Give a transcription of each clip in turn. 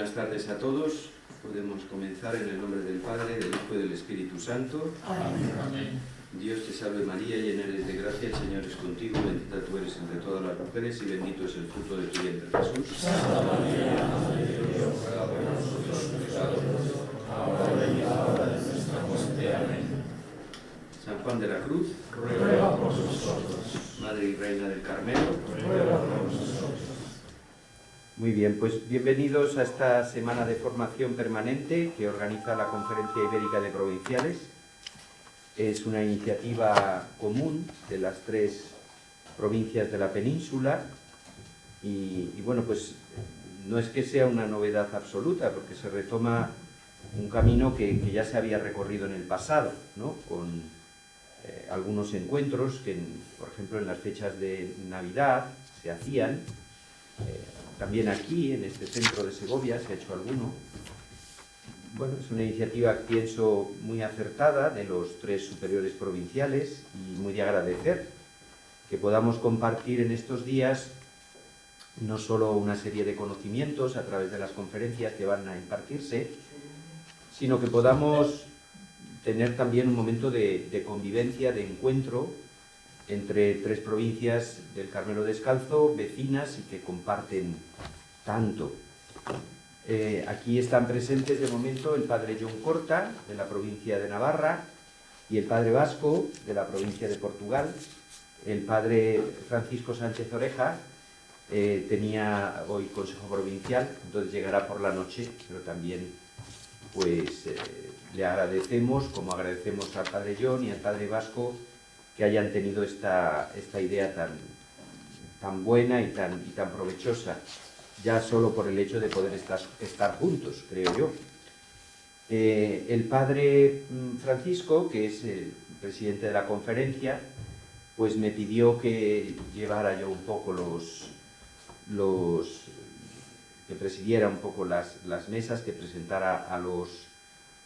Buenas tardes a todos. Podemos comenzar en el nombre del Padre, del Hijo y del Espíritu Santo. Amén. Dios te salve María, llena eres de gracia, el Señor es contigo, bendita tú eres entre todas las mujeres y bendito es el fruto de tu vientre, Jesús. Santa María, Madre de Dios, ruega por nosotros pecadores, ahora y en la hora de nuestra muerte. Amén. San Juan de la Cruz, Ruega por nosotros. Madre y Reina del Carmelo. Ruega por nosotros. Muy bien, pues bienvenidos a esta semana de formación permanente que organiza la Conferencia Ibérica de Provinciales. Es una iniciativa común de las 3 provincias de la península y bueno, pues no es que sea una novedad absoluta, porque se retoma un camino que ya se había recorrido en el pasado, ¿no? Con algunos encuentros que, por ejemplo, en las fechas de Navidad se hacían. También aquí, en este centro de Segovia, se ha hecho alguno. Bueno, es una iniciativa, pienso, muy acertada de los 3 superiores provinciales y muy de agradecer que podamos compartir en estos días no solo una serie de conocimientos a través de las conferencias que van a impartirse, sino que podamos tener también un momento de convivencia, de encuentro entre 3 provincias del Carmelo Descalzo, vecinas y que comparten tanto. Aquí están presentes de momento el padre John Corta, de la provincia de Navarra, y el padre Vasco, de la provincia de Portugal. El padre Francisco Sánchez Oreja tenía hoy consejo provincial, entonces llegará por la noche, pero también pues le agradecemos, como agradecemos al padre John y al padre Vasco, que hayan tenido esta idea tan buena y tan provechosa, ya solo por el hecho de poder estar juntos, creo yo. El padre Francisco, que es el presidente de la conferencia, pues me pidió que llevara yo un poco que presidiera un poco las mesas, que presentara a los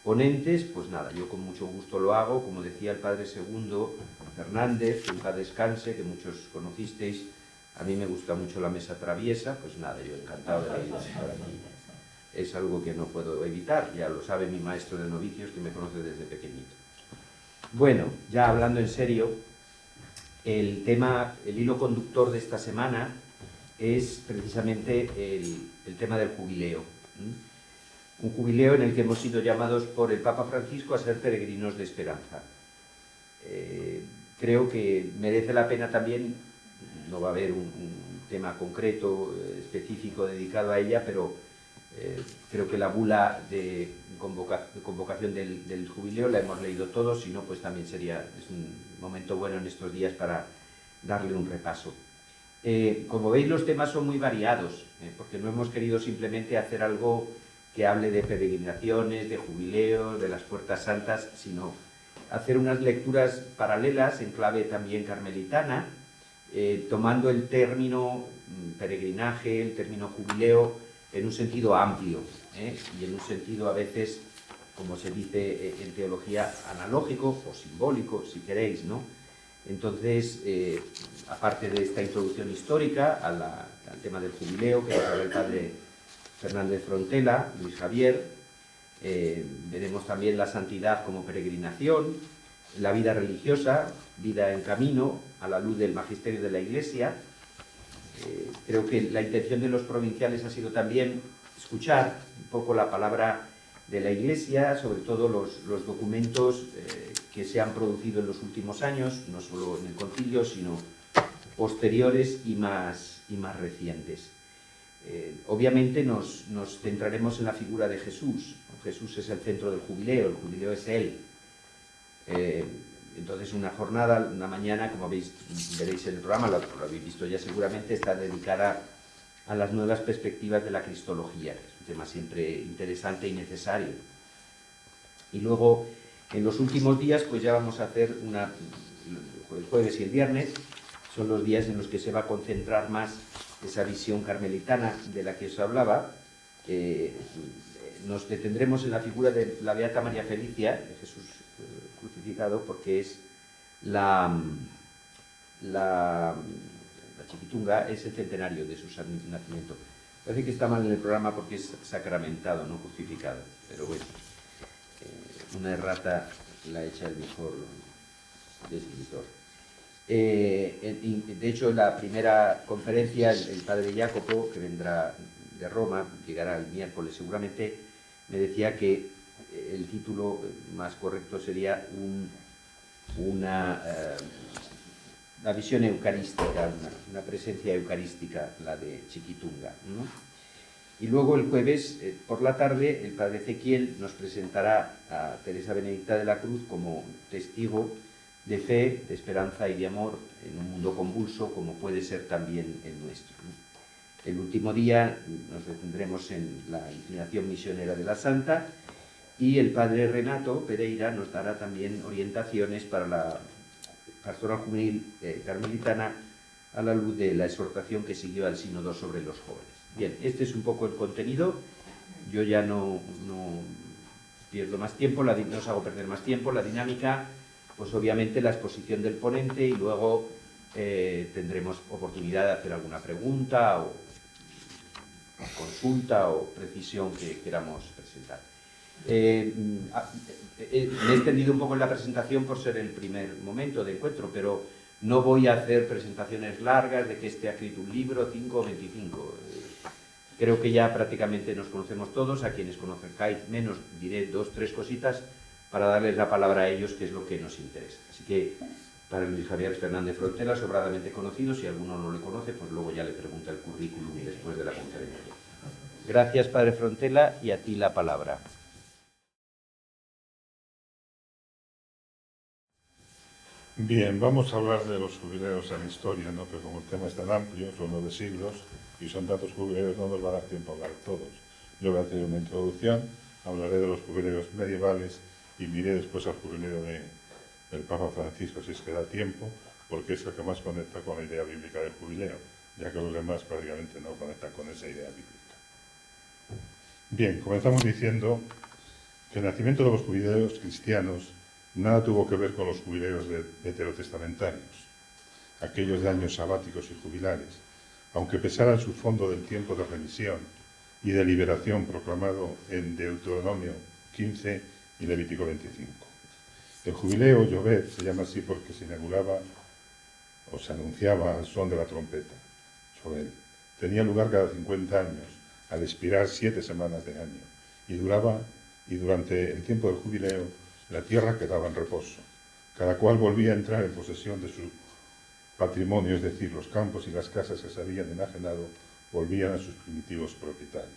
ponentes. Pues nada, yo con mucho gusto lo hago. Como decía el padre Segundo Fernández, que en paz descanse, que muchos conocisteis, a mí me gusta mucho la mesa traviesa, pues nada, yo encantado de ir por aquí. Es algo que no puedo evitar, ya lo sabe mi maestro de novicios, que me conoce desde pequeñito. Bueno, ya hablando en serio, el hilo conductor de esta semana es precisamente el tema del jubileo. Un jubileo en el que hemos sido llamados por el Papa Francisco a ser peregrinos de esperanza. Creo que merece la pena también, no va a haber un tema concreto, específico dedicado a ella, pero creo que la bula de convocación del jubileo la hemos leído todos, si no, pues también es un momento bueno en estos días para darle un repaso. Como veis, los temas son muy variados, porque no hemos querido simplemente hacer algo que hable de peregrinaciones, de jubileos, de las puertas santas, sino hacer unas lecturas paralelas en clave también carmelitana, tomando el término peregrinaje, el término jubileo, en un sentido amplio, y en un sentido a veces, como se dice en teología, analógico o simbólico, si queréis, ¿no? Entonces, aparte de esta introducción histórica al tema del jubileo, que nos habla el padre Fernández Frontela, Luis Javier, veremos también la santidad como peregrinación, la vida religiosa, vida en camino, a la luz del magisterio de la Iglesia. Creo que la intención de los provinciales ha sido también escuchar un poco la palabra de la Iglesia, sobre todo los documentos que se han producido en los últimos años, no solo en el concilio, sino posteriores y más recientes. Obviamente nos centraremos en la figura de Jesús. Jesús es el centro del jubileo, el jubileo es Él. Entonces una jornada, una mañana, como veréis en el programa, lo habéis visto ya seguramente, está dedicada a las nuevas perspectivas de la cristología, que es un tema siempre interesante y necesario. Y luego, en los últimos días, pues ya vamos a hacer el jueves y el viernes, son los días en los que se va a concentrar más esa visión carmelitana de la que os hablaba. Nos detendremos en la figura de la Beata María Felicia, de Jesús crucificado, porque es la Chiquitunga, es el centenario de su nacimiento. Parece que está mal en el programa porque es sacramentado, no justificado. Pero bueno, una errata la echa el mejor escritor. De hecho, en la primera conferencia, el padre Jacopo, que vendrá de Roma, llegará el miércoles seguramente, me decía que el título más correcto sería una visión eucarística, una presencia eucarística, la de Chiquitunga, ¿no? Y luego el jueves por la tarde el padre Ezequiel nos presentará a Teresa Benedicta de la Cruz como testigo de fe, de esperanza y de amor en un mundo convulso como puede ser también el nuestro, ¿no? El último día nos detendremos en la inclinación misionera de la Santa y el padre Renato Pereira nos dará también orientaciones para la pastoral juvenil carmelitana a la luz de la exhortación que siguió al sínodo sobre los jóvenes. Bien, este es un poco el contenido. Yo ya no pierdo más tiempo, no os hago perder más tiempo. La dinámica, pues obviamente la exposición del ponente y luego tendremos oportunidad de hacer alguna pregunta o consulta o precisión que queramos presentar. Me he extendido un poco en la presentación por ser el primer momento de encuentro, pero no voy a hacer presentaciones largas de que este ha escrito un libro, 5 o 25. Creo que ya prácticamente nos conocemos todos. A quienes conozcáis menos diré 2 o 3 cositas para darles la palabra a ellos, que es lo que nos interesa. Así que para Luis Javier Fernández Frontela, sobradamente conocido. Si alguno no le conoce, pues luego ya le pregunta el currículum después de la conferencia. Gracias, padre Frontela, y a ti la palabra. Bien, vamos a hablar de los jubileos en historia, ¿no? Pero como el tema es tan amplio, son 9 siglos, y son tantos jubileos, no nos va a dar tiempo a hablar todos. Yo voy a hacer una introducción, hablaré de los jubileos medievales y miré después al jubileo del Papa Francisco, si es que da tiempo, porque es el que más conecta con la idea bíblica del jubileo, ya que los demás prácticamente no conectan con esa idea bíblica. Bien, comenzamos diciendo que el nacimiento de los jubileos cristianos nada tuvo que ver con los jubileos veterotestamentarios, aquellos de años sabáticos y jubilares, aunque pesaran su fondo del tiempo de remisión y de liberación proclamado en Deuteronomio 15 y Levítico 25. El jubileo Yobed se llama así porque se inauguraba o se anunciaba al son de la trompeta. Yobed tenía lugar cada 50 años, al expirar 7 semanas de año, y durante el tiempo del jubileo la tierra quedaba en reposo. Cada cual volvía a entrar en posesión de su patrimonio, es decir, los campos y las casas que se habían enajenado volvían a sus primitivos propietarios.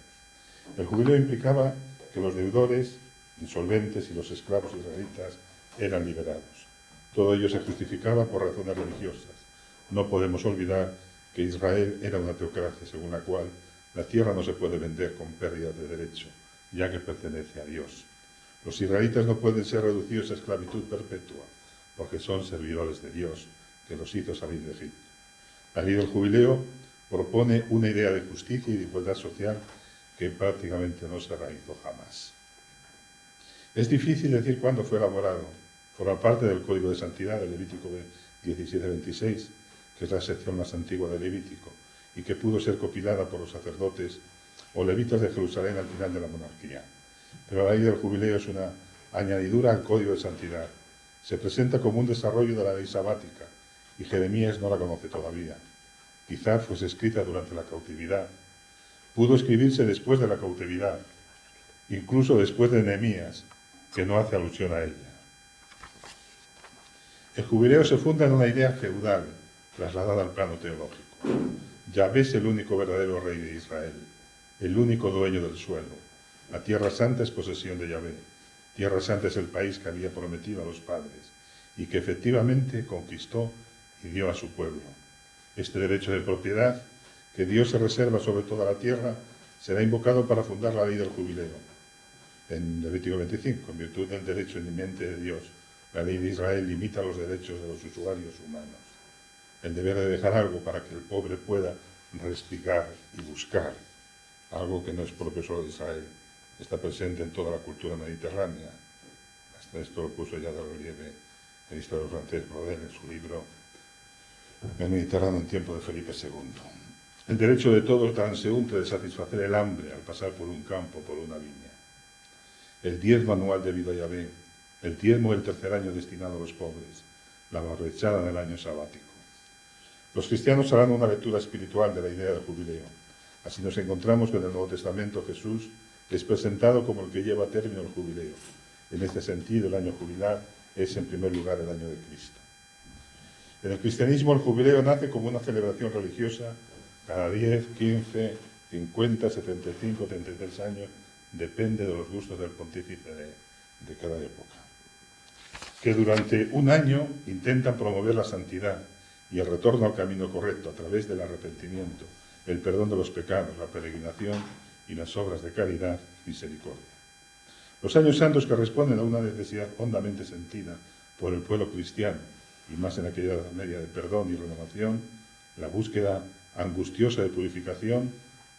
El jubileo implicaba que los deudores, insolventes y los esclavos israelitas eran liberados. Todo ello se justificaba por razones religiosas. No podemos olvidar que Israel era una teocracia según la cual la tierra no se puede vender con pérdida de derecho, ya que pertenece a Dios. Los israelitas no pueden ser reducidos a esclavitud perpetua, porque son servidores de Dios, que los hizo salir de Egipto. La ley del jubileo propone una idea de justicia y de igualdad social que prácticamente no se realizó jamás. Es difícil decir cuándo fue elaborado. Forma parte del Código de Santidad de Levítico 17-26, que es la sección más antigua de Levítico, y que pudo ser compilada por los sacerdotes o levitas de Jerusalén al final de la monarquía. Pero la ley del jubileo es una añadidura al Código de Santidad. Se presenta como un desarrollo de la ley sabática, y Jeremías no la conoce todavía. Quizá fuese escrita durante la cautividad. Pudo escribirse después de la cautividad, incluso después de Nehemías, que no hace alusión a ella. El jubileo se funda en una idea feudal, trasladada al plano teológico. Yahvé es el único verdadero rey de Israel, el único dueño del suelo. La Tierra Santa es posesión de Yahvé. Tierra Santa es el país que había prometido a los padres y que efectivamente conquistó y dio a su pueblo. Este derecho de propiedad que Dios se reserva sobre toda la tierra será invocado para fundar la ley del jubileo. En Levítico 25, en virtud del derecho inminente de Dios, la ley de Israel limita los derechos de los usuarios humanos. El deber de dejar algo para que el pobre pueda respirar y buscar, algo que no es propio solo de Israel, está presente en toda la cultura mediterránea. Hasta esto lo puso ya de relieve el historiador francés Brodel en su libro El Mediterráneo en tiempo de Felipe II. el derecho de todo transeúnte de satisfacer el hambre al pasar por un campo, por una viña, el diezmo anual debido a Yahvé, el diezmo del tercer año destinado a los pobres, la barrechada del año sabático. Los cristianos harán una lectura espiritual de la idea del jubileo. Así nos encontramos que en el Nuevo Testamento Jesús es presentado como el que lleva a término el jubileo. En este sentido, el año jubilar es en primer lugar el año de Cristo. En el cristianismo el jubileo nace como una celebración religiosa cada 10, 15, 50, 75, 33 años, depende de los gustos del pontífice de cada época, que durante un año intentan promover la santidad y el retorno al camino correcto a través del arrepentimiento, el perdón de los pecados, la peregrinación y las obras de caridad y misericordia. Los años santos que responden a una necesidad hondamente sentida por el pueblo cristiano, y más en aquella Edad Media de perdón y renovación, la búsqueda angustiosa de purificación,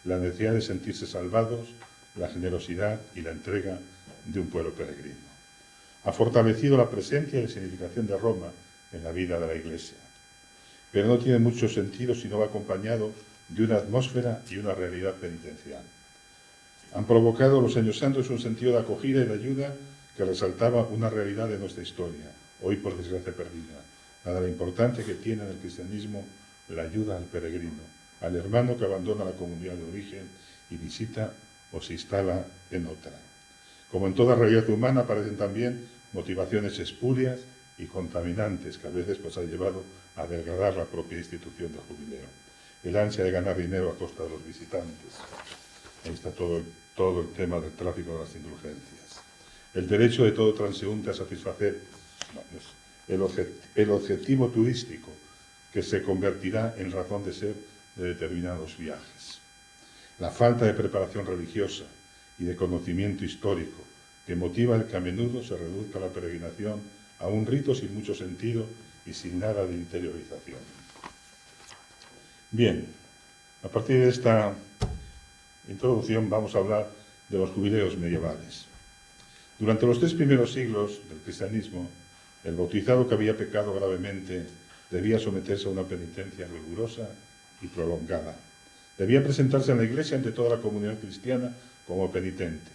la necesidad de sentirse salvados, la generosidad y la entrega de un pueblo peregrino. Ha fortalecido la presencia y la significación de Roma en la vida de la Iglesia, pero no tiene mucho sentido si no va acompañado de una atmósfera y una realidad penitencial. Han provocado los años santos un sentido de acogida y de ayuda que resaltaba una realidad de nuestra historia, hoy por desgracia perdida, dada la importancia que tiene en el cristianismo la ayuda al peregrino, al hermano que abandona la comunidad de origen y visita o se instala en otra. Como en toda realidad humana aparecen también motivaciones espurias y contaminantes que a veces han llevado a degradar la propia institución del jubileo. El ansia de ganar dinero a costa de los visitantes. Ahí está todo el tema del tráfico de las indulgencias. El derecho de todo transeúnte a satisfacer el objetivo turístico que se convertirá en razón de ser de determinados viajes. La falta de preparación religiosa y de conocimiento histórico que motiva el que a menudo se reduzca la peregrinación a un rito sin mucho sentido y sin nada de interiorización. Bien, a partir de esta introducción vamos a hablar de los jubileos medievales. Durante los 3 primeros siglos del cristianismo, el bautizado que había pecado gravemente debía someterse a una penitencia rigurosa y prolongada. Debía presentarse en la iglesia ante toda la comunidad cristiana como penitente.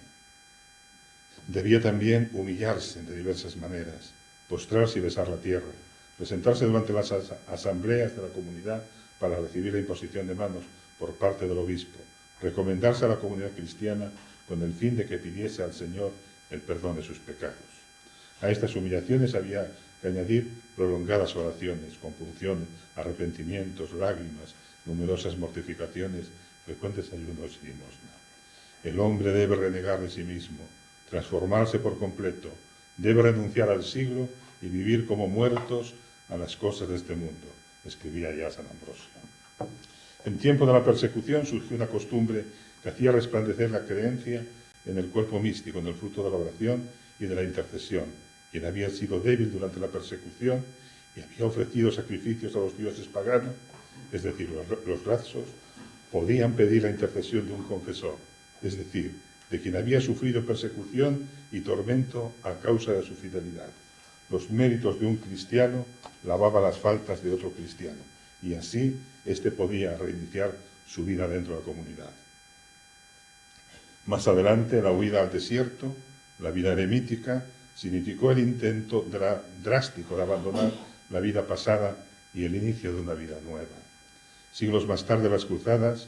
Debía también humillarse de diversas maneras, postrarse y besar la tierra, presentarse durante las asambleas de la comunidad para recibir la imposición de manos por parte del obispo, recomendarse a la comunidad cristiana con el fin de que pidiese al Señor el perdón de sus pecados. A estas humillaciones había que añadir prolongadas oraciones, compunciones, arrepentimientos, lágrimas, numerosas mortificaciones, frecuentes ayunos y limosna. El hombre debe renegar de sí mismo, transformarse por completo, debe renunciar al siglo y vivir como muertos a las cosas de este mundo, escribía ya San Ambrosio. En tiempo de la persecución surgió una costumbre que hacía resplandecer la creencia en el cuerpo místico, en el fruto de la oración y de la intercesión. Quien había sido débil durante la persecución y había ofrecido sacrificios a los dioses paganos, es decir, los lazos, podían pedir la intercesión de un confesor, es decir, de quien había sufrido persecución y tormento a causa de su fidelidad. Los méritos de un cristiano lavaban las faltas de otro cristiano, y así éste podía reiniciar su vida dentro de la comunidad. Más adelante, la huida al desierto, la vida eremítica, significó el intento drástico de abandonar la vida pasada y el inicio de una vida nueva. Siglos más tarde, las cruzadas,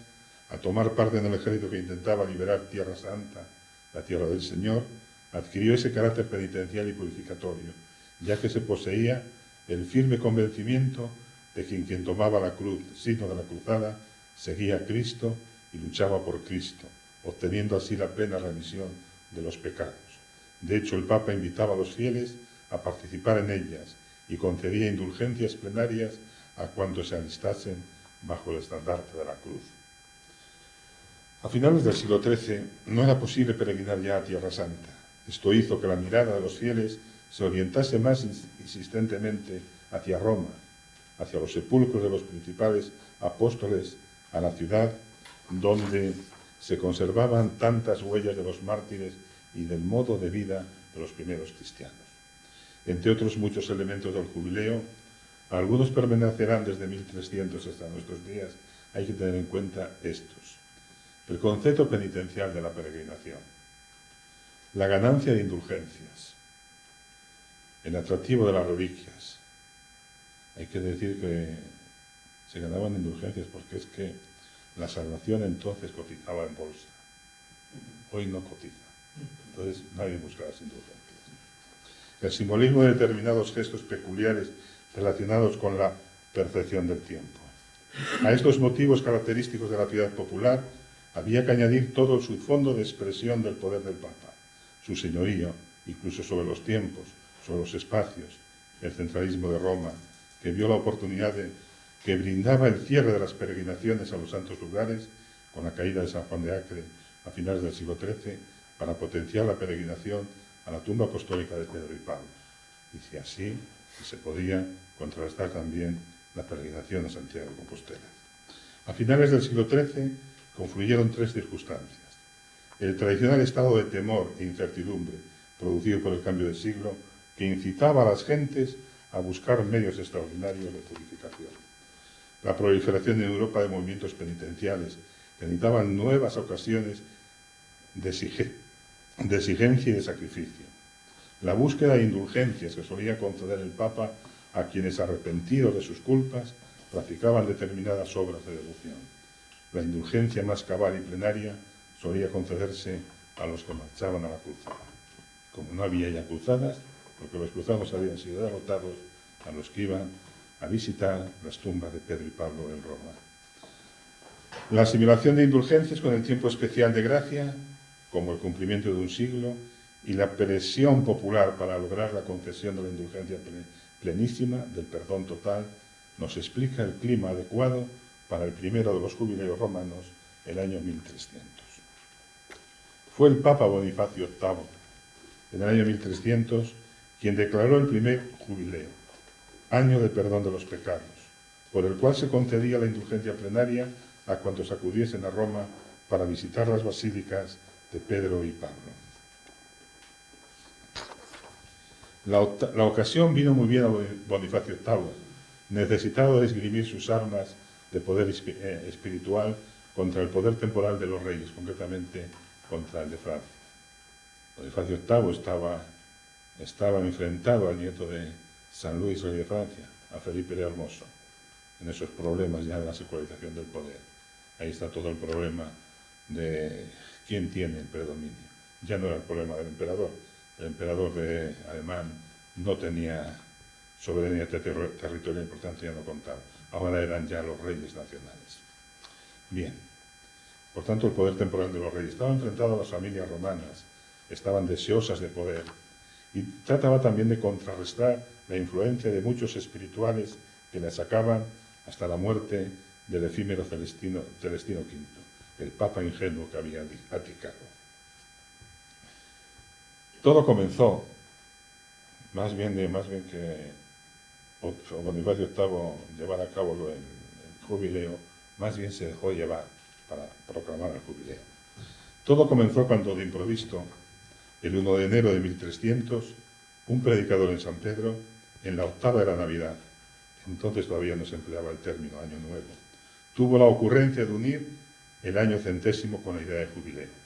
a tomar parte en el ejército que intentaba liberar Tierra Santa, la tierra del Señor, adquirió ese carácter penitencial y purificatorio, ya que se poseía el firme convencimiento de que quien tomaba la cruz, signo de la cruzada, seguía a Cristo y luchaba por Cristo, obteniendo así la plena remisión de los pecados. De hecho, el Papa invitaba a los fieles a participar en ellas y concedía indulgencias plenarias a cuantos se alistasen bajo el estandarte de la cruz. A finales del siglo XIII no era posible peregrinar ya a Tierra Santa. Esto hizo que la mirada de los fieles se orientase más insistentemente hacia Roma, hacia los sepulcros de los principales apóstoles, a la ciudad donde se conservaban tantas huellas de los mártires y del modo de vida de los primeros cristianos. Entre otros muchos elementos del jubileo, algunos permanecerán desde 1300 hasta nuestros días, hay que tener en cuenta estos. El concepto penitencial de la peregrinación, la ganancia de indulgencias, el atractivo de las reliquias. Hay que decir que se ganaban indulgencias porque es que la salvación entonces cotizaba en bolsa. Hoy no cotiza. Entonces nadie busca las indulgencias. El simbolismo de determinados gestos peculiares relacionados con la percepción del tiempo. A estos motivos característicos de la piedad popular había que añadir todo el subfondo de expresión del poder del Papa, su señorío, incluso sobre los tiempos, sobre los espacios, el centralismo de Roma, que vio la oportunidad que brindaba el cierre de las peregrinaciones a los santos lugares con la caída de San Juan de Acre a finales del siglo XIII para potenciar la peregrinación a la tumba apostólica de Pedro y Pablo. Y si así, se podía contrarrestar también la peregrinación a Santiago de Compostela. A finales del siglo XIII confluyeron tres circunstancias. El tradicional estado de temor e incertidumbre producido por el cambio de siglo, que incitaba a las gentes a buscar medios extraordinarios de purificación. La proliferación en Europa de movimientos penitenciales que necesitaban nuevas ocasiones de exigencia y de sacrificio. La búsqueda de indulgencias que solía conceder el Papa a quienes, arrepentidos de sus culpas, practicaban determinadas obras de devoción. La indulgencia más cabal y plenaria solía concederse a los que marchaban a la cruzada. Como no había ya cruzadas, porque los cruzados habían sido derrotados, a los que iban a visitar las tumbas de Pedro y Pablo en Roma. La asimilación de indulgencias con el tiempo especial de gracia, como el cumplimiento de un siglo, y la presión popular para lograr la concesión de la indulgencia plenísima, del perdón total, nos explica el clima adecuado para el primero de los jubileos romanos, el año 1300. Fue el Papa Bonifacio VIII, en el año 1300, quien declaró el primer jubileo, año de perdón de los pecados, por el cual se concedía la indulgencia plenaria a cuantos acudiesen a Roma para visitar las basílicas de Pedro y Pablo. La ocasión vino muy bien a Bonifacio VIII, necesitado de esgrimir sus armas de poder espiritual contra el poder temporal de los reyes, concretamente contra el de Francia. Bonifacio VIII estaba enfrentado al nieto de San Luis, rey de Francia, a Felipe el Hermoso, en esos problemas ya de la secularización del poder. Ahí está todo el problema de quién tiene el predominio. Ya no era el problema del emperador. El emperador alemán no tenía soberanía territorial y por tanto ya no contaba. Ahora eran ya los reyes nacionales. Bien, por tanto el poder temporal de los reyes estaba enfrentado a las familias romanas, estaban deseosas de poder y trataba también de contrarrestar la influencia de muchos espirituales que le sacaban hasta la muerte del efímero Celestino V, el papa ingenuo que había abdicado. Todo comenzó, más bien que Bonifacio VIII llevara a cabo el jubileo, más bien se dejó llevar para proclamar el jubileo. Todo comenzó cuando, de improviso, el 1 de enero de 1300, un predicador en San Pedro, en la octava de la Navidad, entonces todavía no se empleaba el término Año Nuevo, tuvo la ocurrencia de unir el año centésimo con la idea de jubileo.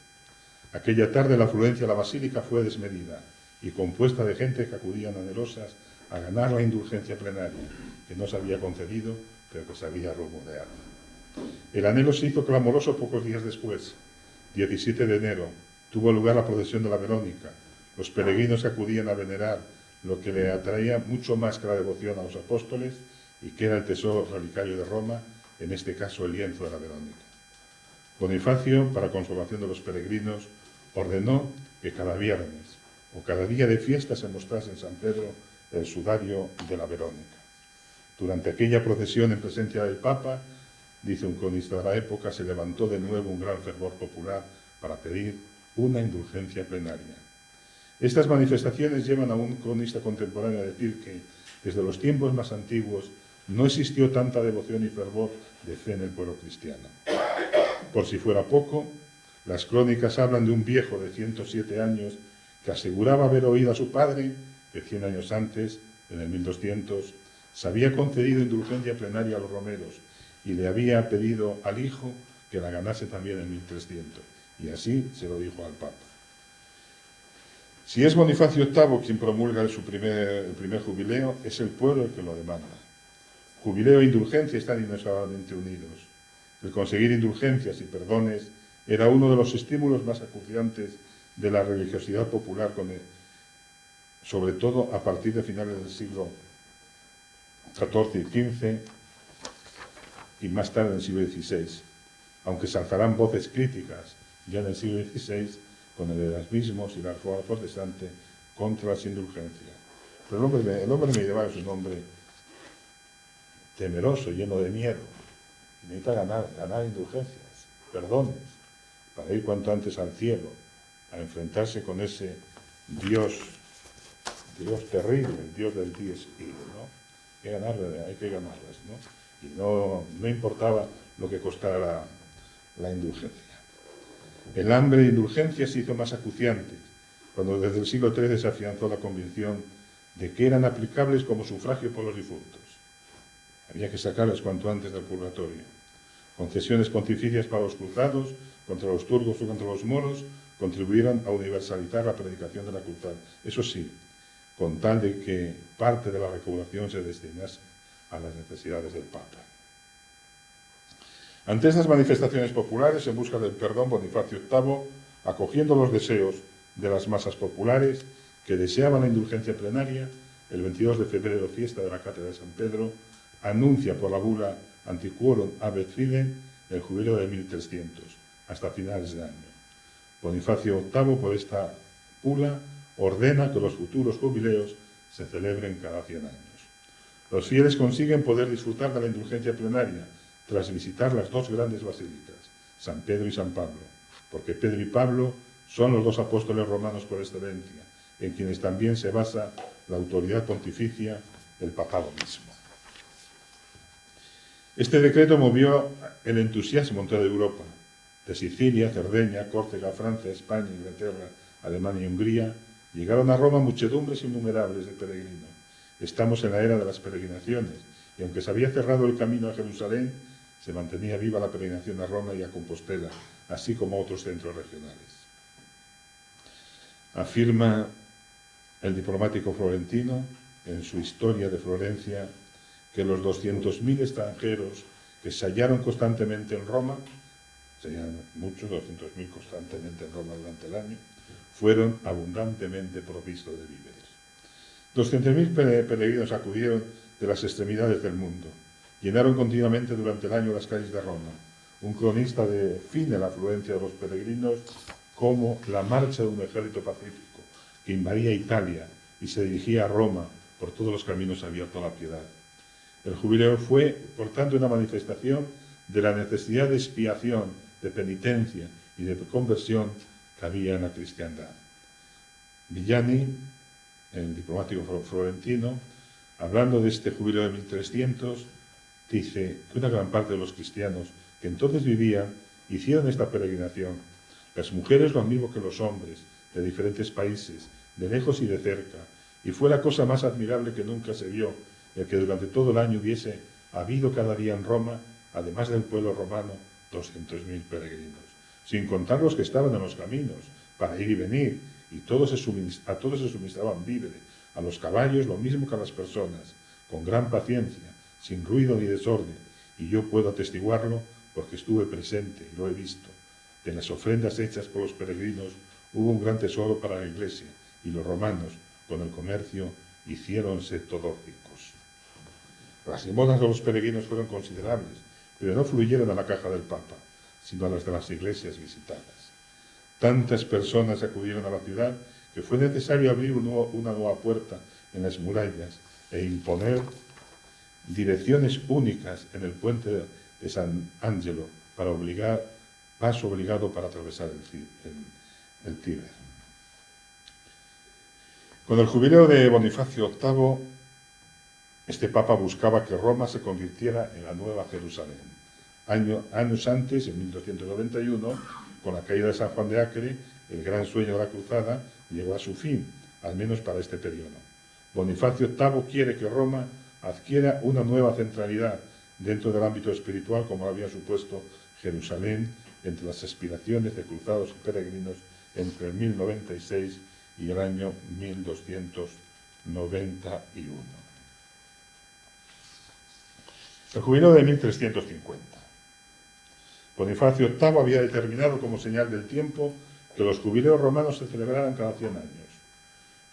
Aquella tarde la afluencia a la basílica fue desmedida y compuesta de gente que acudían anhelosas a ganar la indulgencia plenaria, que no se había concedido, pero que se había rumoreado. El anhelo se hizo clamoroso pocos días después. 17 de enero tuvo lugar la procesión de la Verónica. Los peregrinos que acudían a venerar lo que le atraía mucho más que la devoción a los apóstoles y que era el tesoro relicario de Roma, en este caso el lienzo de la Verónica. Bonifacio, para consolación de los peregrinos, ordenó que cada viernes o cada día de fiesta se mostrase en San Pedro el sudario de la Verónica. Durante aquella procesión en presencia del Papa, dice un cronista de la época, se levantó de nuevo un gran fervor popular para pedir una indulgencia plenaria. Estas manifestaciones llevan a un cronista contemporáneo a decir que desde los tiempos más antiguos no existió tanta devoción y fervor de fe en el pueblo cristiano. Por si fuera poco, las crónicas hablan de un viejo de 107 años que aseguraba haber oído a su padre que 100 años antes, en el 1200, se había concedido indulgencia plenaria a los romeros y le había pedido al hijo que la ganase también en 1300, y así se lo dijo al Papa. Si es Bonifacio VIII quien promulga el primer jubileo, es el pueblo el que lo demanda. Jubileo e indulgencia están inexorablemente unidos. El conseguir indulgencias y perdones era uno de los estímulos más acuciantes de la religiosidad popular, sobre todo a partir de finales del siglo XIV y XV y más tarde en el siglo XVI, aunque se alzarán voces críticas ya en el siglo XVI con el erasmismo y la reforma protestante contra las indulgencias. Pero el hombre medieval es un hombre temeroso, lleno de miedo, y necesita ganar indulgencias, perdones, para ir cuanto antes al cielo, a enfrentarse con ese Dios terrible, el Dios del dies irae, ¿no? Hay que ganarlas, ¿no? Y no importaba lo que costara la indulgencia. El hambre de indulgencia se hizo más acuciante cuando desde el siglo XIII se afianzó la convicción de que eran aplicables como sufragio por los difuntos. Había que sacarlas cuanto antes del purgatorio. Concesiones pontificias para los cruzados, contra los turcos o contra los moros, contribuyeron a universalizar la predicación de la cruzada. Eso sí, con tal de que parte de la recaudación se destinase a las necesidades del Papa. Ante estas manifestaciones populares en busca del perdón, Bonifacio VIII, acogiendo los deseos de las masas populares que deseaban la indulgencia plenaria, el 22 de febrero, fiesta de la Cátedra de San Pedro, anuncia por la bula Antiquorum Habet Fidem el jubileo de 1300, hasta finales de año. Bonifacio VIII, por esta bula, ordena que los futuros jubileos se celebren cada 100 años. Los fieles consiguen poder disfrutar de la indulgencia plenaria tras visitar las dos grandes basílicas, San Pedro y San Pablo, porque Pedro y Pablo son los dos apóstoles romanos por excelencia, en quienes también se basa la autoridad pontificia del papado mismo. Este decreto movió el entusiasmo en toda Europa, de Sicilia, Cerdeña, Córcega, Francia, España, Inglaterra, Alemania y Hungría, llegaron a Roma muchedumbres innumerables de peregrinos. Estamos en la era de las peregrinaciones, y aunque se había cerrado el camino a Jerusalén, se mantenía viva la peregrinación a Roma y a Compostela, así como a otros centros regionales. Afirma el diplomático florentino, en su Historia de Florencia, que los 200.000 extranjeros que se hallaron constantemente en Roma, serían muchos, 200.000 constantemente en Roma durante el año, fueron abundantemente provistos de víveres. 200.000 peregrinos acudieron de las extremidades del mundo, llenaron continuamente durante el año las calles de Roma. Un cronista define la afluencia de los peregrinos como la marcha de un ejército pacífico que invadía Italia y se dirigía a Roma por todos los caminos abiertos a la piedad. El jubileo fue, por tanto, una manifestación de la necesidad de expiación, de penitencia y de conversión que había en la cristiandad. Villani, el diplomático florentino, hablando de este jubileo de 1300, dice que una gran parte de los cristianos que entonces vivían hicieron esta peregrinación. Las mujeres lo mismo que los hombres, de diferentes países, de lejos y de cerca, y fue la cosa más admirable que nunca se vio, el que durante todo el año hubiese habido cada día en Roma, además del pueblo romano, 200.000 peregrinos, sin contar los que estaban en los caminos, para ir y venir, y a todos se suministraban víveres, a los caballos lo mismo que a las personas, con gran paciencia, sin ruido ni desorden, y yo puedo atestiguarlo porque estuve presente y lo he visto. De las ofrendas hechas por los peregrinos hubo un gran tesoro para la Iglesia, y los romanos, con el comercio, hiciéronse todos ricos. Las limosnas de los peregrinos fueron considerables, pero no fluyeron a la caja del Papa, sino a las de las iglesias visitadas. Tantas personas acudieron a la ciudad que fue necesario abrir una nueva puerta en las murallas e imponer direcciones únicas en el puente de San Angelo para paso obligado para atravesar el Tíber. Con el jubileo de Bonifacio VIII, este Papa buscaba que Roma se convirtiera en la nueva Jerusalén. Años antes, en 1291, con la caída de San Juan de Acre, el gran sueño de la cruzada llegó a su fin, al menos para este periodo. Bonifacio VIII quiere que Roma adquiera una nueva centralidad dentro del ámbito espiritual, como lo había supuesto Jerusalén, entre las aspiraciones de cruzados y peregrinos entre el 1096 y el año 1291. El jubileo de 1350. Bonifacio VIII había determinado como señal del tiempo que los jubileos romanos se celebraran cada 100 años.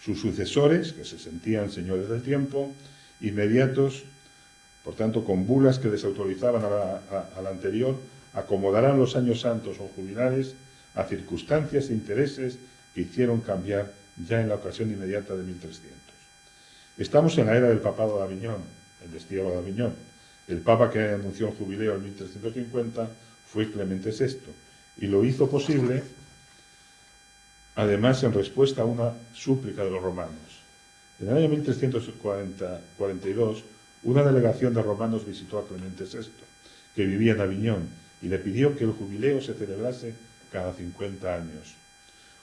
Sus sucesores, que se sentían señores del tiempo, inmediatos, por tanto, con bulas que desautorizaban a la anterior, acomodarán los años santos o jubilares a circunstancias e intereses que hicieron cambiar ya en la ocasión inmediata de 1300. Estamos en la era del papado de Aviñón, el destierro de Aviñón. El papa que anunció el jubileo en 1350 fue Clemente VI, y lo hizo posible, además, en respuesta a una súplica de los romanos. En el año 1342, una delegación de romanos visitó a Clemente VI, que vivía en Aviñón, y le pidió que el jubileo se celebrase cada 50 años.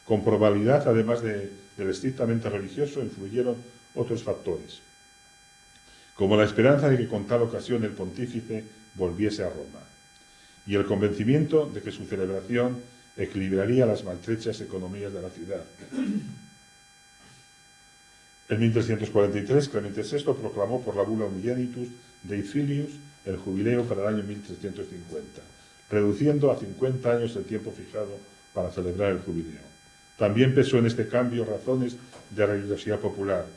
Con probabilidad, además del estrictamente religioso, influyeron otros factores, como la esperanza de que con tal ocasión el pontífice volviese a Roma, y el convencimiento de que su celebración equilibraría las maltrechas economías de la ciudad. En 1343, Clemente VI proclamó por la bula Unigenitus Dei Filius el jubileo para el año 1350, reduciendo a 50 años el tiempo fijado para celebrar el jubileo. También pesó en este cambio razones de religiosidad popular.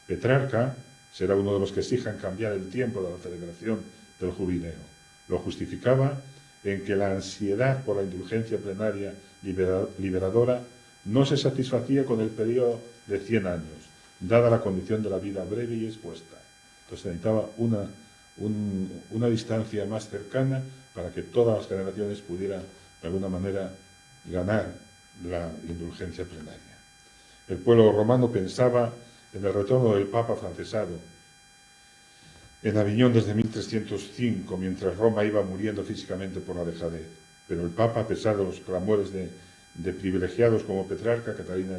Petrarca será uno de los que exijan cambiar el tiempo de la celebración del jubileo. Lo justificaba en que la ansiedad por la indulgencia plenaria liberadora no se satisfacía con el periodo de 100 años, dada la condición de la vida breve y expuesta. Entonces se necesitaba una distancia más cercana para que todas las generaciones pudieran, de alguna manera, ganar la indulgencia plenaria. El pueblo romano pensaba en el retorno del Papa francesado en Aviñón desde 1305, mientras Roma iba muriendo físicamente por la dejadez. Pero el Papa, a pesar de los clamores de privilegiados como Petrarca, Catalina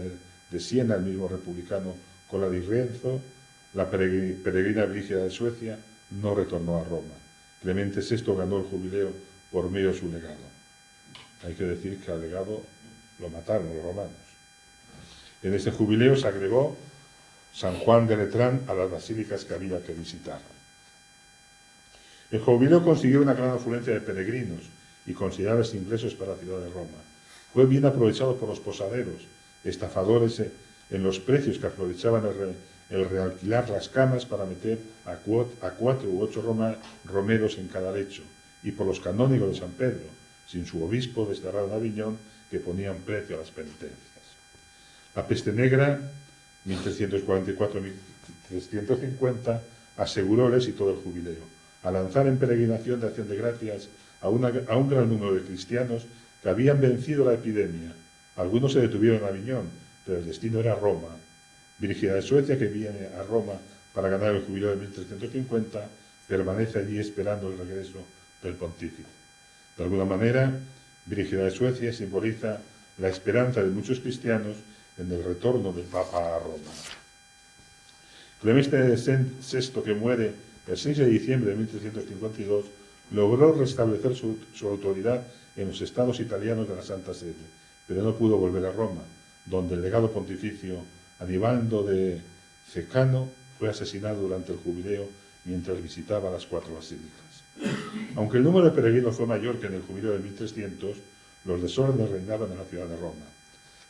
de Siena, el mismo republicano Cola di Rienzo, la peregrina Brígida de Suecia, no retornó a Roma. Clemente VI ganó el jubileo por medio de su legado. Hay que decir que al legado lo mataron los romanos. En este jubileo se agregó San Juan de Letrán a las basílicas que había que visitar. El jubileo consiguió una gran afluencia de peregrinos y considerables ingresos para la ciudad de Roma. Fue bien aprovechado por los posaderos, estafadores en los precios que aprovechaban el realquilar las camas para meter a 4 u 8 romeros en cada lecho, y por los canónigos de San Pedro, sin su obispo desterrado en Aviñón, que ponían precio a las penitencias. La peste negra, 1344-1350, aseguró el éxito del jubileo, al lanzar en peregrinación de acción de gracias a un gran número de cristianos que habían vencido la epidemia. Algunos se detuvieron en Aviñón, pero el destino era Roma. Brígida de Suecia, que viene a Roma para ganar el jubileo de 1350, permanece allí esperando el regreso del pontífice. De alguna manera, Brígida de Suecia simboliza la esperanza de muchos cristianos en el retorno del Papa a Roma. Clemente VI, que muere el 6 de diciembre de 1352, logró restablecer su autoridad en los estados italianos de la Santa Sede, pero no pudo volver a Roma, donde el legado pontificio Anibaldo de Cecano fue asesinado durante el jubileo mientras visitaba las 4 basílicas. Aunque el número de peregrinos fue mayor que en el jubileo de 1300, los desórdenes reinaban en la ciudad de Roma.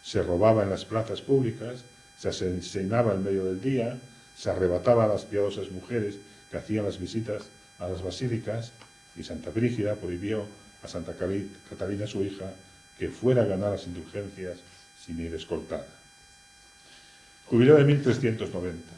Se robaba en las plazas públicas, se asesinaba en medio del día, se arrebataba a las piadosas mujeres que hacían las visitas a las basílicas, y Santa Brígida prohibió a Santa Catalina, su hija, que fuera a ganar las indulgencias sin ir escoltada. Jubileo de 1390.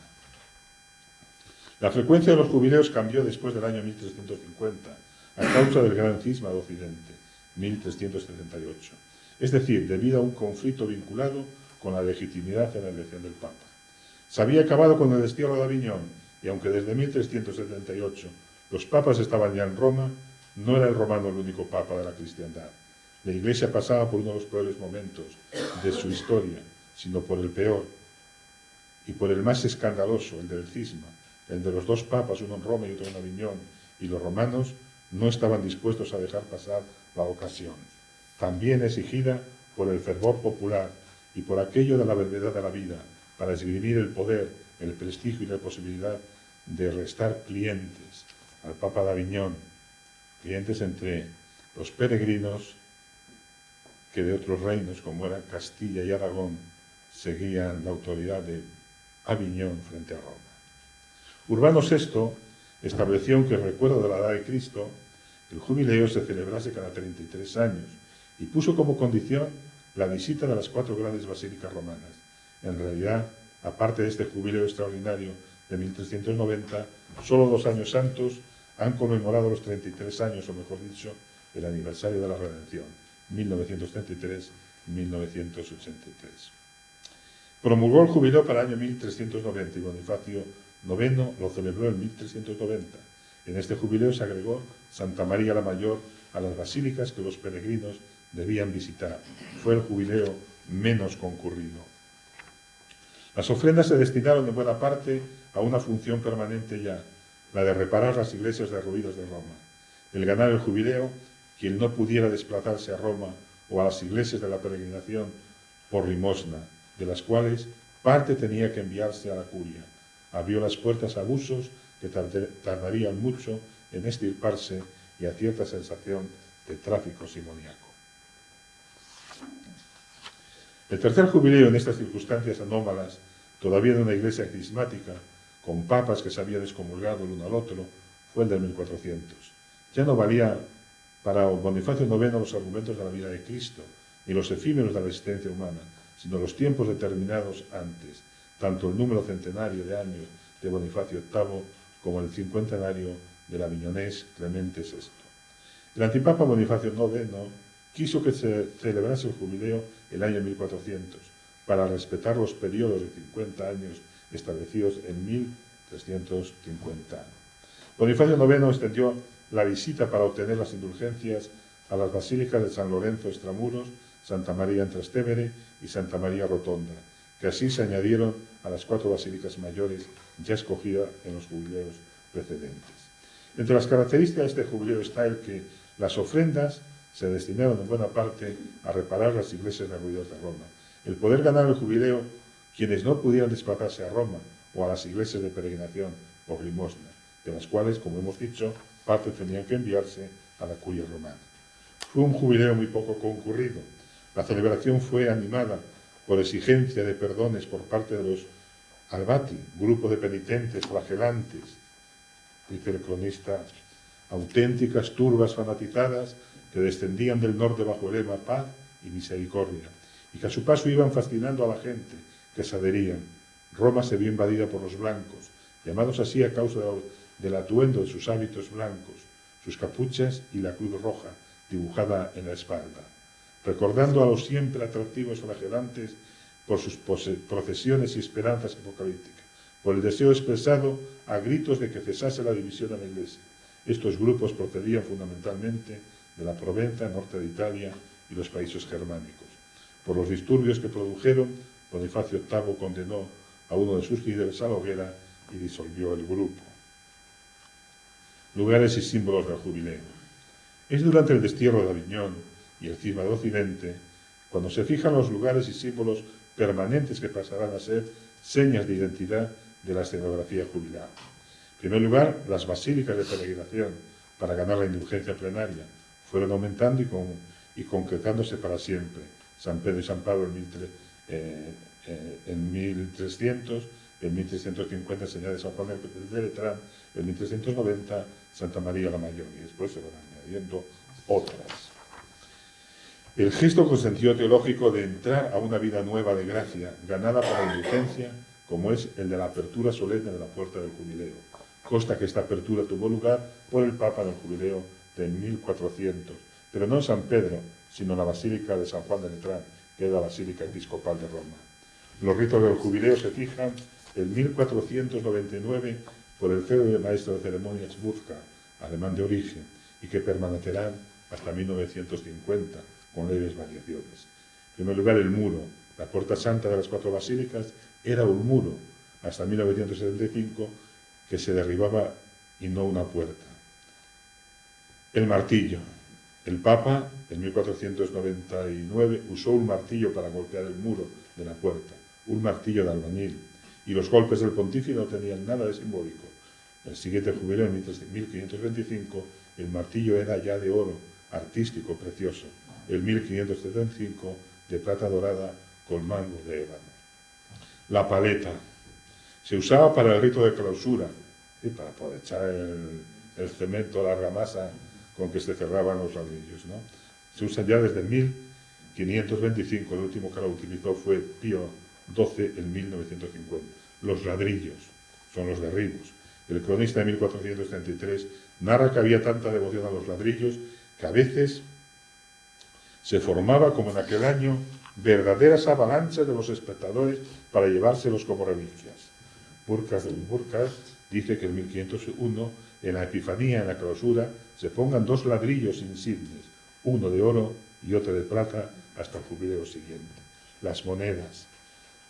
La frecuencia de los jubileos cambió después del año 1350, a causa del gran cisma de Occidente, 1378. Es decir, debido a un conflicto vinculado con la legitimidad de la elección del Papa. Se había acabado con el destierro de Aviñón, y aunque desde 1378 los papas estaban ya en Roma, no era el romano el único papa de la cristiandad. La Iglesia pasaba por uno de los peores momentos de su historia, sino por el peor, y por el más escandaloso, el del cisma, el de los 2 papas, uno en Roma y otro en Aviñón, y los romanos no estaban dispuestos a dejar pasar la ocasión, también exigida por el fervor popular y por aquello de la brevedad de la vida, para esgrimir el poder, el prestigio y la posibilidad de restar clientes al Papa de Aviñón, clientes entre los peregrinos que de otros reinos, como era Castilla y Aragón, seguían la autoridad de Aviñón frente a Roma. Urbano VI estableció que en recuerdo de la edad de Cristo, el jubileo se celebrase cada 33 años y puso como condición la visita de las 4 grandes basílicas romanas. En realidad, aparte de este jubileo extraordinario de 1390, solo 2 años santos han conmemorado los 33 años, o mejor dicho, el aniversario de la Redención, 1933 y 1983. Promulgó el jubileo para el año 1390 y Bonifacio IX lo celebró en 1390. En este jubileo se agregó Santa María la Mayor a las basílicas que los peregrinos debían visitar. Fue el jubileo menos concurrido. Las ofrendas se destinaron en buena parte a una función permanente ya, la de reparar las iglesias derruidas de Roma. El ganar el jubileo, quien no pudiera desplazarse a Roma o a las iglesias de la peregrinación por limosna, de las cuales parte tenía que enviarse a la curia, abrió las puertas a abusos que tardarían mucho en extirparse y a cierta sensación de tráfico simoniaco. El tercer jubileo en estas circunstancias anómalas, todavía de una iglesia cismática, con papas que se habían excomulgado el uno al otro, fue el de 1400. Ya no valía para Bonifacio IX los argumentos de la vida de Cristo, ni los efímeros de la existencia humana, sino los tiempos determinados antes, tanto el número centenario de años de Bonifacio VIII como el cincuentenario del aviñonés Clemente VI. El antipapa Bonifacio IX quiso que se celebrase el jubileo el año 1400, para respetar los periodos de 50 años establecidos en 1350. Bonifacio IX extendió la visita para obtener las indulgencias a las basílicas de San Lorenzo Extramuros, Santa María en Trastevere y Santa María Rotonda, que así se añadieron a las 4 basílicas mayores ya escogidas en los jubileos precedentes. Entre las características de este jubileo está el que las ofrendas se destinaron en buena parte a reparar las iglesias derruidas de Roma. El poder ganar el jubileo, quienes no pudieran desplazarse a Roma o a las iglesias de peregrinación por limosna, de las cuales, como hemos dicho, parte tenían que enviarse a la curia romana. Fue un jubileo muy poco concurrido. La celebración fue animada por exigencia de perdones por parte de los albati, grupo de penitentes flagelantes, dice el cronista, auténticas turbas fanatizadas que descendían del norte bajo el lema paz y misericordia, y que a su paso iban fascinando a la gente que se adherían. Roma se vio invadida por los blancos, llamados así a causa del atuendo de sus hábitos blancos, sus capuchas y la cruz roja dibujada en la espalda, recordando a los siempre atractivos flagelantes por sus procesiones y esperanzas apocalípticas, por el deseo expresado a gritos de que cesase la división en la Iglesia. Estos grupos procedían fundamentalmente de la Provenza, norte de Italia y los países germánicos. Por los disturbios que produjeron, Bonifacio VIII condenó a uno de sus líderes a la hoguera y disolvió el grupo. Lugares y símbolos del jubileo. Es durante el destierro de Aviñón y el cisma de Occidente cuando se fijan los lugares y símbolos permanentes que pasarán a ser señas de identidad de la escenografía jubilada. En primer lugar, las basílicas de peregrinación para ganar la indulgencia plenaria fueron aumentando y concretándose para siempre. San Pedro y San Pablo en 1300, en 1350 señal de San Juan de Letrán, en 1390 Santa María la Mayor, y después se van añadiendo otras. El gesto con sentido teológico de entrar a una vida nueva de gracia, ganada por la indulgencia, como es el de la apertura solemne de la puerta del jubileo. Consta que esta apertura tuvo lugar por el Papa en el jubileo de 1400, pero no en San Pedro, sino en la Basílica de San Juan de Letrán, que es la Basílica Episcopal de Roma. Los ritos del jubileo se fijan en 1499 por el célebre maestro de ceremonias Buzka, alemán de origen, y que permanecerán hasta 1950, con leves variaciones. En primer lugar, el muro. La puerta santa de las 4 basílicas era un muro, hasta 1975, que se derribaba y no una puerta. El martillo. El Papa, en 1499, usó un martillo para golpear el muro de la puerta, un martillo de albañil, y los golpes del pontífice no tenían nada de simbólico. El siguiente jubileo, en 1525, el martillo era ya de oro, artístico, precioso. El 1575, de plata dorada con mango de ébano. La paleta. Se usaba para el rito de clausura, y para poder echar el cemento, la argamasa con que se cerraban los ladrillos, ¿no? Se usa ya desde 1525, el último que la utilizó fue Pío XII en 1950. Los ladrillos son los derribos. El cronista de 1433 narra que había tanta devoción a los ladrillos que a veces se formaba, como en aquel año, verdaderas avalanchas de los espectadores para llevárselos como reliquias. Burcas de Burcas dice que en 1501, en la Epifanía, en la clausura, se pongan 2 ladrillos insignes, uno de oro y otro de plata, hasta el jubileo siguiente. Las monedas.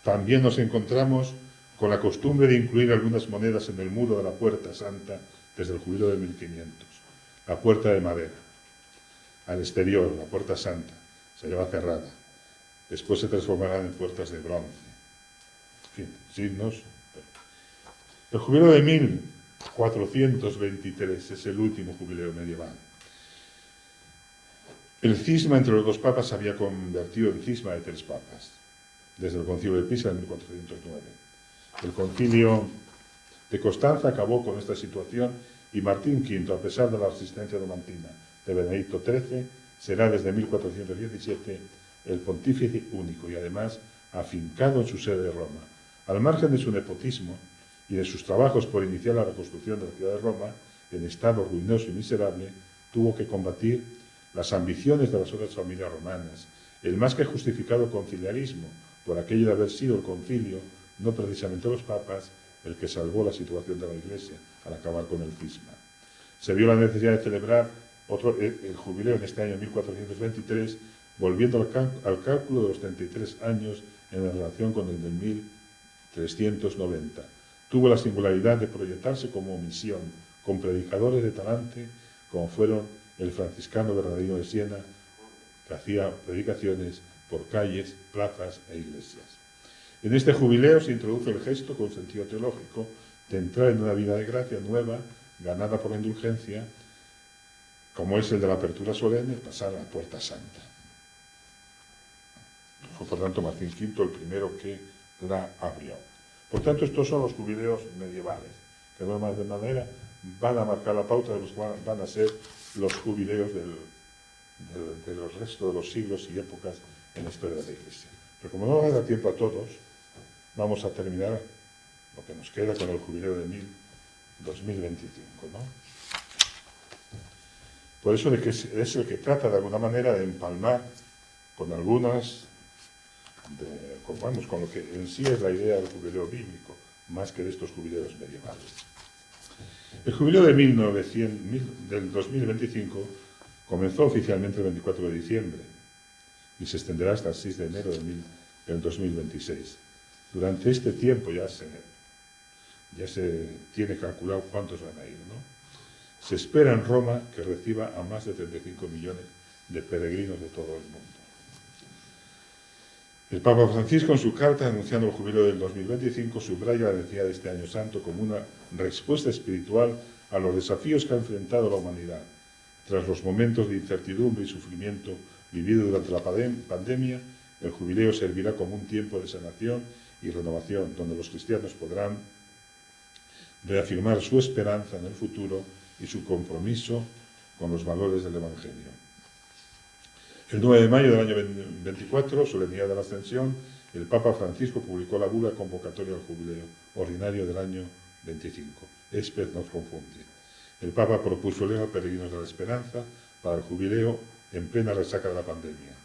También nos encontramos con la costumbre de incluir algunas monedas en el muro de la Puerta Santa desde el jubileo de 1500. La puerta de madera. Al exterior, la Puerta Santa, se lleva cerrada. Después se transformarán en puertas de bronce. En fin, signos. El jubileo de 1423 es el último jubileo medieval. El cisma entre los 2 papas se había convertido en cisma de 3 papas, desde el concilio de Pisa en 1409. El concilio de Constanza acabó con esta situación y Martín V, a pesar de la resistencia numantina de Benedicto XIII, será desde 1417 el pontífice único y además afincado en su sede de Roma. Al margen de su nepotismo y de sus trabajos por iniciar la reconstrucción de la ciudad de Roma, en estado ruinoso y miserable, tuvo que combatir las ambiciones de las otras familias romanas, el más que justificado conciliarismo, por aquello de haber sido el concilio, no precisamente los papas, el que salvó la situación de la Iglesia al acabar con el cisma. Se vio la necesidad de celebrar el jubileo en este año 1423, volviendo al cálculo de los 33 años en relación con el de 1390. Tuvo la singularidad de proyectarse como misión, con predicadores de talante, como fueron el franciscano Bernardino de Siena, que hacía predicaciones por calles, plazas e iglesias. En este jubileo se introduce el gesto con sentido teológico de entrar en una vida de gracia nueva, ganada por la indulgencia, como es el de la apertura solemne, pasar a la Puerta Santa. Fue, por tanto, Martín V el primero que la abrió. Por tanto, estos son los jubileos medievales, que de alguna manera van a marcar la pauta de los que van a ser los jubileos de los restos de los siglos y épocas en la historia de la Iglesia. Pero como no va a dar tiempo a todos, vamos a terminar lo que nos queda con el jubileo de 2025, ¿no? Por eso es el que trata de alguna manera de empalmar con algunas, con lo que en sí es la idea del jubileo bíblico, más que de estos jubileos medievales. El jubileo del 2025 comenzó oficialmente el 24 de diciembre y se extenderá hasta el 6 de enero del 2026. Durante este tiempo ya se tiene calculado cuántos van a ir, ¿no? Se espera en Roma que reciba a más de 35 millones de peregrinos de todo el mundo. El Papa Francisco, en su carta anunciando el jubileo del 2025, subraya la necesidad de este año santo como una respuesta espiritual a los desafíos que ha enfrentado la humanidad. Tras los momentos de incertidumbre y sufrimiento vividos durante la pandemia, el jubileo servirá como un tiempo de sanación y renovación, donde los cristianos podrán reafirmar su esperanza en el futuro y su compromiso con los valores del Evangelio. El 9 de mayo del año 24, solemnidad de la Ascensión, el Papa Francisco publicó la bula convocatoria al jubileo ordinario del año 25. Espes nos confunde. El Papa propuso el lema Peregrinos de la Esperanza para el jubileo en plena resaca de la pandemia.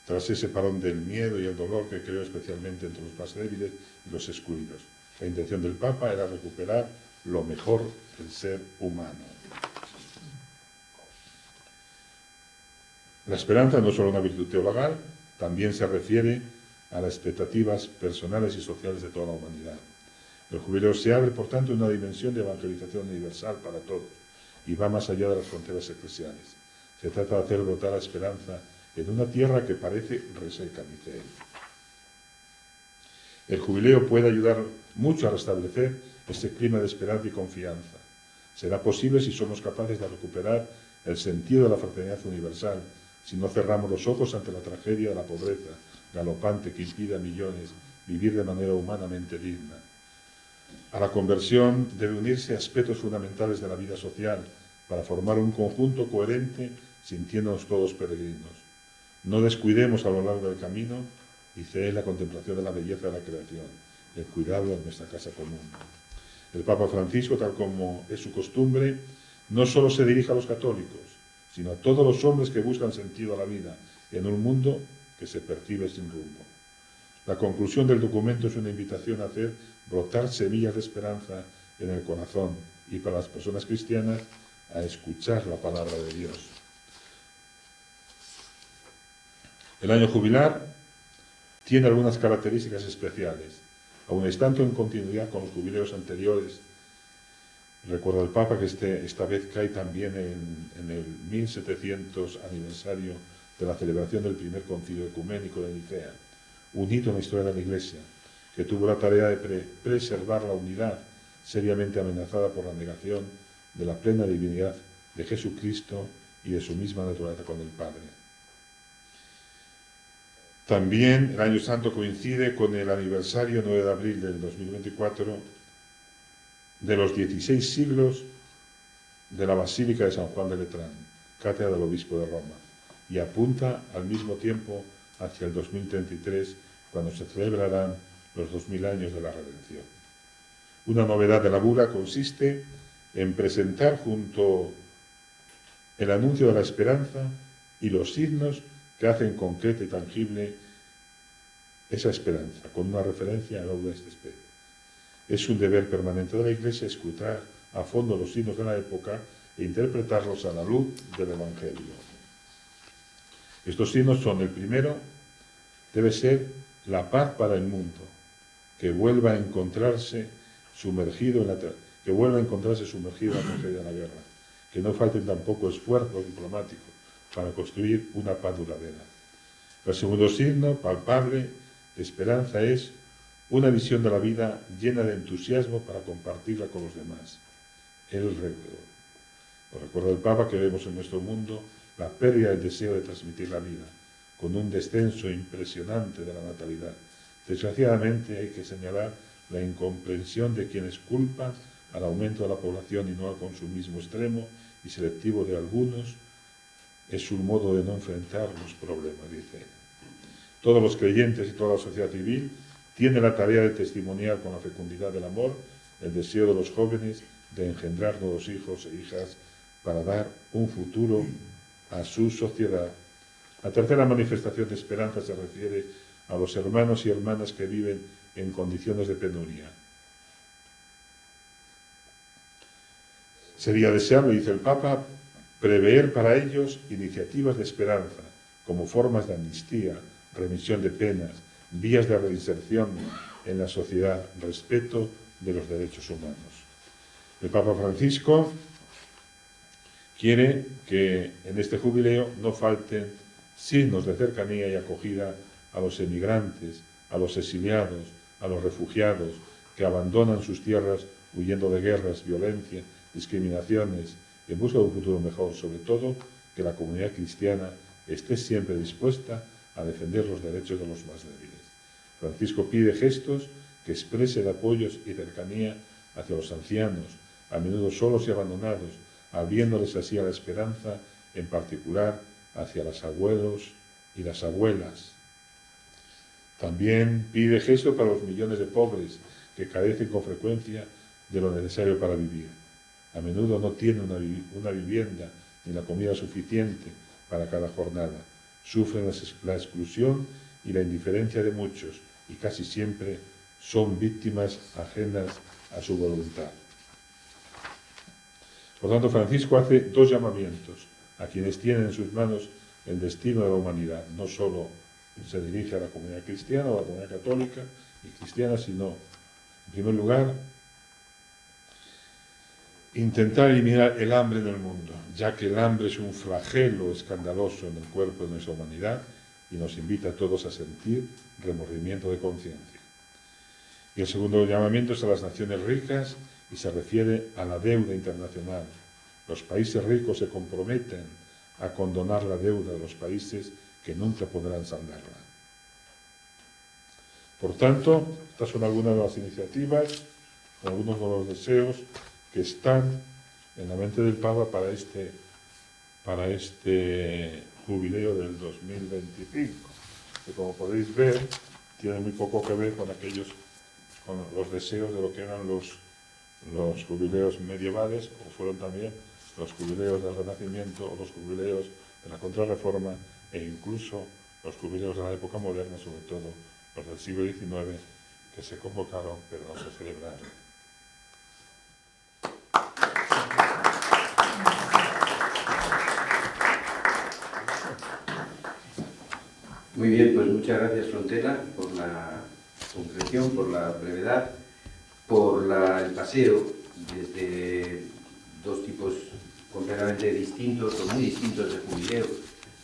Tras ese parón del miedo y el dolor que creó especialmente entre los más débiles y los excluidos. La intención del Papa era recuperar lo mejor del ser humano. La esperanza no es solo una virtud teologal, también se refiere a las expectativas personales y sociales de toda la humanidad. El jubileo se abre, por tanto, en una dimensión de evangelización universal para todos, y va más allá de las fronteras eclesiales. Se trata de hacer brotar la esperanza en una tierra que parece reseca, dice él. El jubileo puede ayudar mucho a restablecer este clima de esperanza y confianza. Será posible si somos capaces de recuperar el sentido de la fraternidad universal, si no cerramos los ojos ante la tragedia de la pobreza galopante que impide a millones vivir de manera humanamente digna. A la conversión debe unirse aspectos fundamentales de la vida social para formar un conjunto coherente, sintiéndonos todos peregrinos. No descuidemos a lo largo del camino, dice él, la contemplación de la belleza de la creación, el cuidado de nuestra casa común. El Papa Francisco, tal como es su costumbre, no solo se dirige a los católicos, sino a todos los hombres que buscan sentido a la vida en un mundo que se percibe sin rumbo. La conclusión del documento es una invitación a hacer brotar semillas de esperanza en el corazón y para las personas cristianas a escuchar la palabra de Dios. El año jubilar tiene algunas características especiales, aun estando en continuidad con los jubileos anteriores. Recuerda el Papa que esta vez cae también en el 1700 aniversario de la celebración del primer concilio ecuménico de Nicea, un hito en la historia de la Iglesia, que tuvo la tarea de preservar la unidad seriamente amenazada por la negación de la plena divinidad de Jesucristo y de su misma naturaleza con el Padre. También el Año Santo coincide con el aniversario 9 de abril del 2024 de los 16 siglos de la Basílica de San Juan de Letrán, cátedra del Obispo de Roma, y apunta al mismo tiempo hacia el 2033, cuando se celebrarán los 2000 años de la Redención. Una novedad de la bula consiste en presentar junto el anuncio de la esperanza y los signos que hacen concreta y tangible esa esperanza, con una referencia a Gaudium et Spes. Es un deber permanente de la Iglesia escrutar a fondo los signos de la época e interpretarlos a la luz del Evangelio. Estos signos son: el primero debe ser la paz para el mundo, que vuelva a encontrarse sumergido en la tragedia de la guerra, que no falten tampoco esfuerzos diplomáticos para construir una paz duradera. El segundo signo, palpable, de esperanza es una visión de la vida llena de entusiasmo para compartirla con los demás. Recuerda el Papa que vemos en nuestro mundo la pérdida del deseo de transmitir la vida, con un descenso impresionante de la natalidad. Desgraciadamente hay que señalar la incomprensión de quienes culpan al aumento de la población y no al consumismo extremo y selectivo de algunos. Es un modo de no enfrentar los problemas, dice. Todos los creyentes y toda la sociedad civil tienen la tarea de testimoniar con la fecundidad del amor el deseo de los jóvenes de engendrar nuevos hijos e hijas para dar un futuro a su sociedad. La tercera manifestación de esperanza se refiere a los hermanos y hermanas que viven en condiciones de penuria. Sería deseable, dice el Papa, prever para ellos iniciativas de esperanza, como formas de amnistía, remisión de penas, vías de reinserción en la sociedad, respeto de los derechos humanos. El Papa Francisco quiere que en este jubileo no falten signos de cercanía y acogida a los emigrantes, a los exiliados, a los refugiados que abandonan sus tierras huyendo de guerras, violencia, discriminaciones, en busca de un futuro mejor. Sobre todo, que la comunidad cristiana esté siempre dispuesta a defender los derechos de los más débiles. Francisco pide gestos que expresen apoyos y cercanía hacia los ancianos, a menudo solos y abandonados, abriéndoles así a la esperanza, en particular hacia los abuelos y las abuelas. También pide gestos para los millones de pobres que carecen con frecuencia de lo necesario para vivir. A menudo no tienen una vivienda ni la comida suficiente para cada jornada. Sufren la exclusión y la indiferencia de muchos y casi siempre son víctimas ajenas a su voluntad. Por tanto, Francisco hace dos llamamientos a quienes tienen en sus manos el destino de la humanidad. No solo se dirige a la comunidad cristiana o a la comunidad católica y cristiana, sino, en primer lugar, Intentar eliminar el hambre del mundo, ya que el hambre es un flagelo escandaloso en el cuerpo de nuestra humanidad y nos invita a todos a sentir remordimiento de conciencia. Y el segundo llamamiento es a las naciones ricas y se refiere a la deuda internacional. Los países ricos se comprometen a condonar la deuda de los países que nunca podrán saldarla. Por tanto, estas son algunas de las iniciativas, algunos de los deseos que están en la mente del Papa para este jubileo del 2025, que como podéis ver, tiene muy poco que ver con los deseos de lo que eran los jubileos medievales, o fueron también los jubileos del Renacimiento, o los jubileos de la Contrarreforma, e incluso los jubileos de la época moderna, sobre todo los del siglo XIX, que se convocaron pero no se celebraron. Muy bien, pues muchas gracias, Frontera, por la concreción, por la brevedad, por el paseo desde dos tipos completamente distintos o muy distintos de jubileo.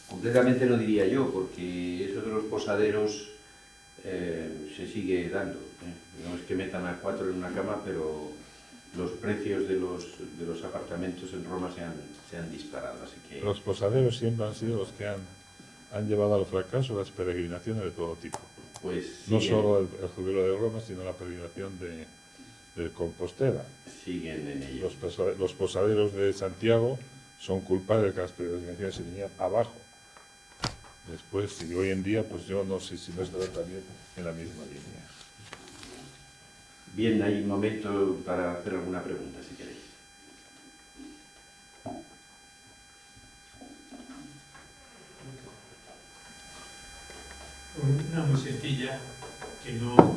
Completamente no diría yo, porque eso de los posaderos se sigue dando. No es que metan a 4 en una cama, pero los precios de los apartamentos en Roma se han disparado. Así que... Los posaderos siempre han sido los que han llevado al fracaso las peregrinaciones de todo tipo. Pues no solo el jubileo de Roma, sino la peregrinación de Compostela. Siguen en ello. Los posaderos de Santiago son culpables de que las peregrinaciones se vinieran abajo. Después, si hoy en día, pues yo no sé si no estará también en la misma línea. Bien, hay un momento para hacer alguna pregunta, si queréis. Una muy sencilla, que no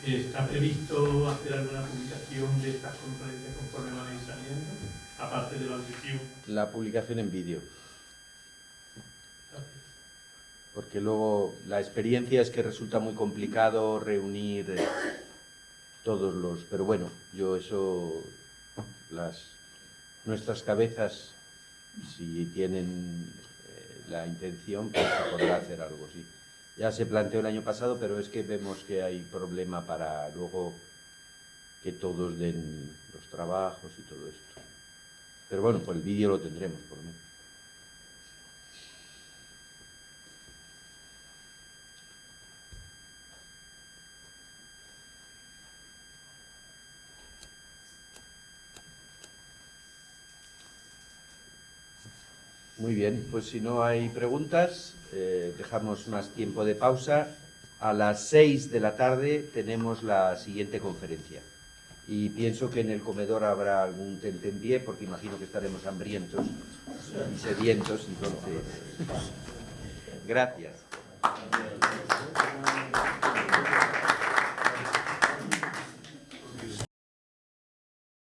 está previsto hacer alguna publicación de estas conferencias conforme van a ir saliendo, aparte de la audición. La publicación en vídeo. Porque luego la experiencia es que resulta muy complicado reunir todos los... Pero bueno, yo eso... Nuestras cabezas, si tienen la intención, pues se podrá hacer algo, sí. Ya se planteó el año pasado, pero es que vemos que hay problema para luego que todos den los trabajos y todo esto. Pero bueno, pues el vídeo lo tendremos, por lo menos. Muy bien, pues si no hay preguntas, dejamos más tiempo de pausa. A las 6 de la tarde tenemos la siguiente conferencia. Y pienso que en el comedor habrá algún tentempié, porque imagino que estaremos hambrientos y sedientos, entonces... Gracias.